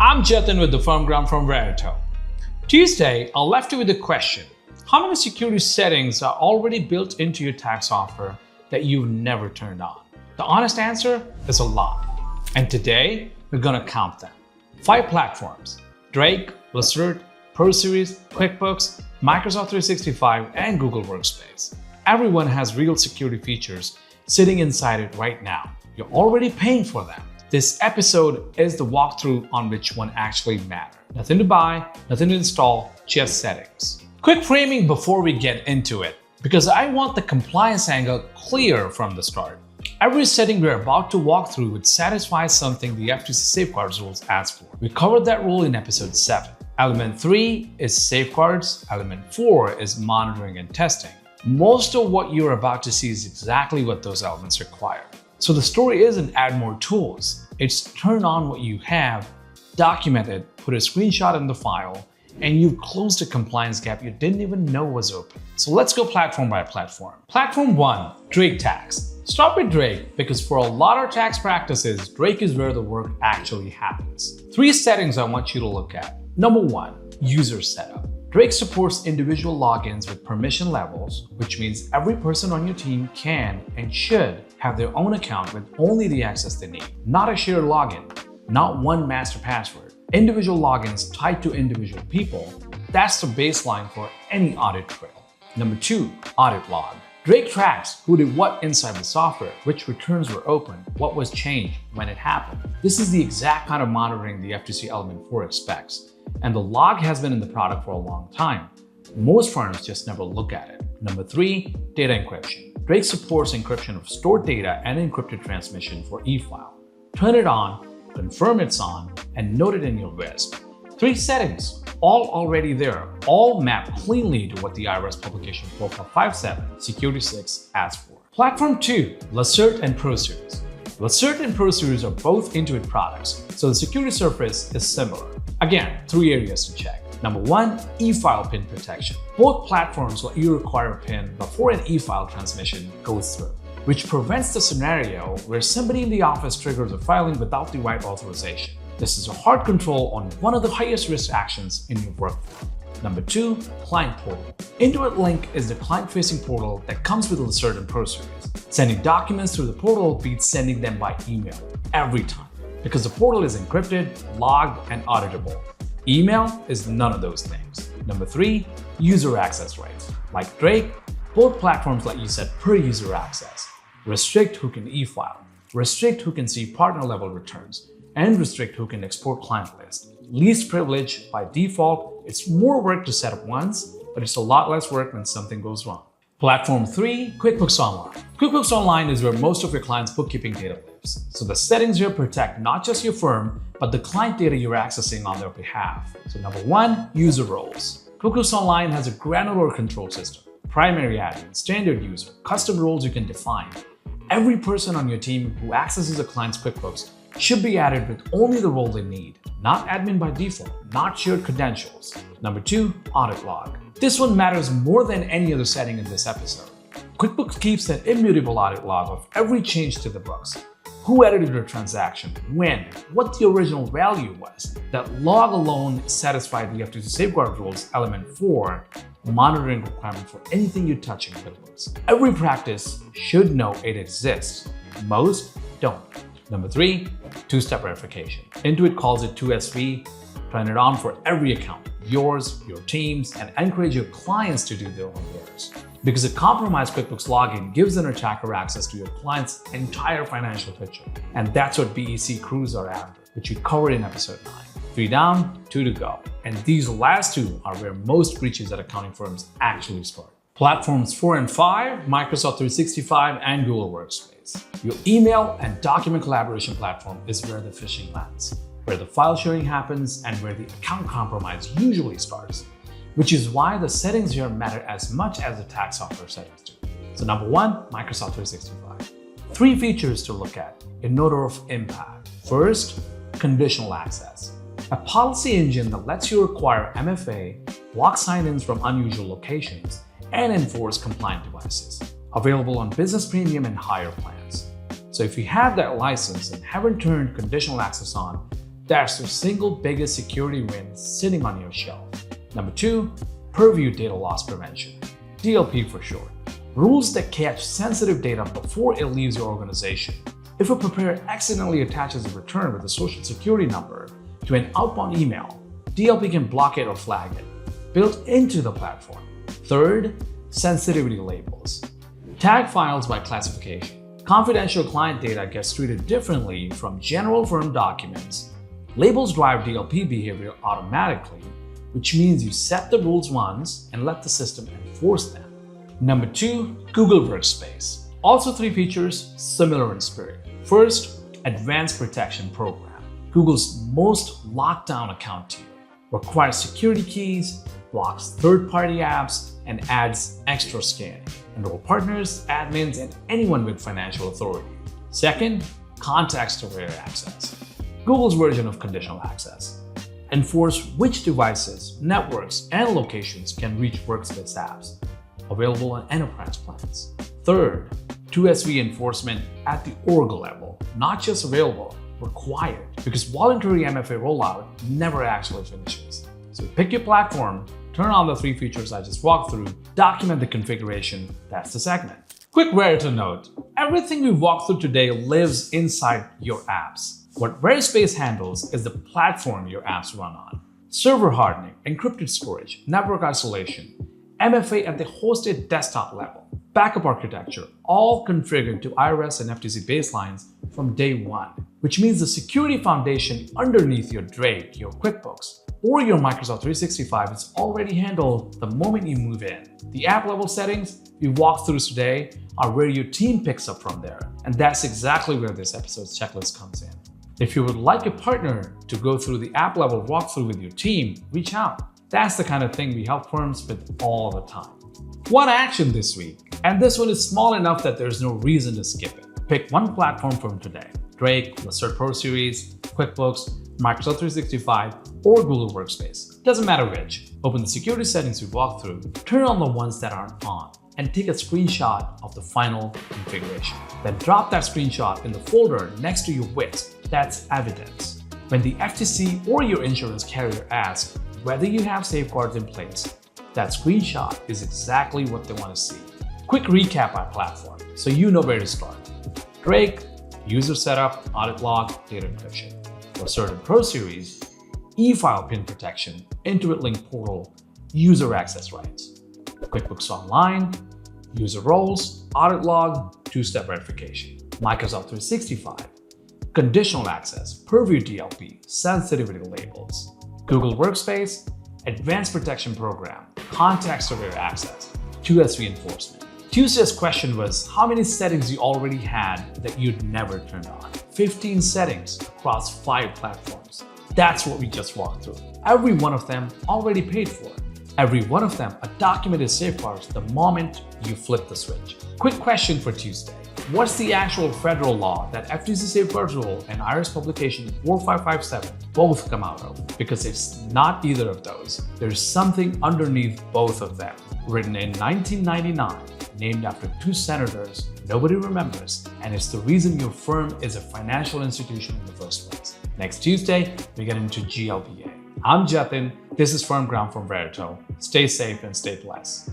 I'm Jatin with the firm ground from Verito. Tuesday, I left you with a question. How many security settings are already built into your tax software that you've never turned on? The honest answer is a lot. And today, we're gonna count them. 5 platforms: Drake, Lacerte, ProSeries, QuickBooks, Microsoft 365, and Google Workspace. Everyone has real security features sitting inside it right now. You're already paying for them. This episode is the walkthrough on which one actually matters. Nothing to buy, nothing to install, just settings. Quick framing before we get into it, because I want the compliance angle clear from the start. Every setting we're about to walk through would satisfy something the FTC Safeguards Rules asks for. We covered that rule in episode 7. Element 3 is safeguards, element 4 is monitoring and testing. Most of what you're about to see is exactly what those elements require. So the story isn't add more tools, it's turn on what you have, document it, put a screenshot in the file, and you've closed a compliance gap you didn't even know was open. So let's go platform by platform. Platform 1, Drake Tax. Start with Drake because for a lot of tax practices, Drake is where the work actually happens. 3 settings I want you to look at. Number 1, user setup. Drake supports individual logins with permission levels, which means every person on your team can and should have their own account with only the access they need. Not a shared login, not one master password. Individual logins tied to individual people. That's the baseline for any audit trail. Number 2, audit log. Drake tracks who did what inside the software, which returns were opened, what was changed, when it happened. This is the exact kind of monitoring the FTC Element 4 expects, and the log has been in the product for a long time. Most firms just never look at it. Number 3, data encryption. Drake supports encryption of stored data and encrypted transmission for e-file. Turn it on, confirm it's on, and note it in your WISP. 3 settings, all already there, all map cleanly to what the IRS Publication 4457 Security 6 asks for. Platform 2, Lacerte and ProSeries. Lacerte and ProSeries are both Intuit products, so the security surface is similar. Again, 3 areas to check. Number 1, e-file PIN protection. Both platforms let you require a PIN before an e-file transmission goes through, which prevents the scenario where somebody in the office triggers a filing without the right authorization. This is a hard control on one of the highest risk actions in your workflow. Number 2, client portal. Intuit Link is the client-facing portal that comes with Lacerte and ProSeries. Sending documents through the portal beats sending them by email every time, because the portal is encrypted, logged, and auditable. Email is none of those things. Number 3, user access rights. Like Drake, both platforms let you set per user access. Restrict who can e-file, restrict who can see partner-level returns, and restrict who can export client list. Least privilege by default, it's more work to set up once, but it's a lot less work when something goes wrong. Platform 3, QuickBooks Online. QuickBooks Online is where most of your clients' bookkeeping data lives. So the settings here protect not just your firm, but the client data you're accessing on their behalf. So number 1, user roles. QuickBooks Online has a granular control system. Primary admin, standard user, custom roles you can define. Every person on your team who accesses a client's QuickBooks should be added with only the role they need, not admin by default, not shared credentials. Number 2, audit log. This one matters more than any other setting in this episode. QuickBooks keeps an immutable audit log of every change to the books. Who edited a transaction, when, what the original value was. That log alone satisfies the FTC Safeguards Rules Element 4 monitoring requirement for anything you touch in QuickBooks. Every practice should know it exists. Most don't. Number 3, 2-step verification. Intuit calls it 2SV. Turn it on for every account, yours, your team's, and encourage your clients to do their own theirs. Because a compromised QuickBooks login gives an attacker access to your client's entire financial picture. And that's what BEC crews are after, which we covered in episode 9. 3 down, 2 to go. And these last 2 are where most breaches at accounting firms actually start. Platforms 4 and 5, Microsoft 365 and Google Workspace. Your email and document collaboration platform is where the phishing lands, where the file sharing happens, and where the account compromise usually starts, which is why the settings here matter as much as the tax software settings do. So number 1, Microsoft 365. 3 features to look at in order of impact. First, conditional access. A policy engine that lets you require MFA, block sign-ins from unusual locations, and enforce compliant devices. Available on Business Premium and higher plans. So if you have that license and haven't turned conditional access on, That's the single biggest security win sitting on your shelf. Number 2, Purview Data Loss Prevention, DLP for short. Rules that catch sensitive data before it leaves your organization. If a preparer accidentally attaches a return with a social security number to an outbound email, DLP can block it or flag it, built into the platform. Third, sensitivity labels. Tag files by classification. Confidential client data gets treated differently from general firm documents. Labels drive DLP behavior automatically, which means you set the rules once and let the system enforce them. Number 2, Google Workspace. Also 3 features similar in spirit. First, Advanced Protection Program. Google's most locked down account tier. Requires security keys, blocks third-party apps, and adds extra scanning. Enroll partners, admins, and anyone with financial authority. Second, Context-Aware Access. Google's version of conditional access. Enforce which devices, networks, and locations can reach Workspace apps. Available on enterprise plans. Third, 2SV enforcement at the org level. Not just available, required, because voluntary MFA rollout never actually finishes. So pick your platform, turn on the 3 features I just walked through, document the configuration, that's the segment. Quick Verito note, everything we walked through today lives inside your apps. What Verispace handles is the platform your apps run on. Server hardening, encrypted storage, network isolation, MFA at the hosted desktop level, backup architecture, all configured to IRS and FTC baselines from day one, which means the security foundation underneath your Drake, your QuickBooks, or your Microsoft 365 is already handled the moment you move in. The app level settings we walked through today are where your team picks up from there, and that's exactly where this episode's checklist comes in. If you would like a partner to go through the app level walkthrough with your team, reach out. That's the kind of thing we help firms with all the time. One action this week, and this one is small enough that there's no reason to skip it. Pick one platform from today. Drake, Lacerte ProSeries, QuickBooks, Microsoft 365, or Google Workspace. Doesn't matter which. Open the security settings we walked through, turn on the ones that aren't on, and take a screenshot of the final configuration. Then drop that screenshot in the folder next to your WIT. That's evidence. When the FTC or your insurance carrier asks whether you have safeguards in place, that screenshot is exactly what they want to see. Quick recap by platform so you know where to start. Drake, user setup, audit log, data encryption. For certain ProSeries, e-file pin protection, Intuit Link portal, user access rights. QuickBooks Online, user roles, audit log, 2-step verification. Microsoft 365, conditional access, Purview DLP, sensitivity labels. Google Workspace, advanced protection program, context-aware access, 2SV enforcement. Tuesday's question was how many settings you already had that you'd never turned on. 15 settings across 5 platforms. That's what we just walked through. Every one of them already paid for. Every one of them a documented safeguards the moment you flip the switch. Quick question for Tuesday. What's the actual federal law that FTC Safeguards Rule and IRS Publication 4557 both come out of? Because it's not either of those. There's something underneath both of them. Written in 1999, named after 2 senators nobody remembers, and it's the reason your firm is a financial institution in the first place. Next Tuesday, we get into GLBA. I'm Jatin. This is Firm Ground from Verito. Stay safe and stay blessed.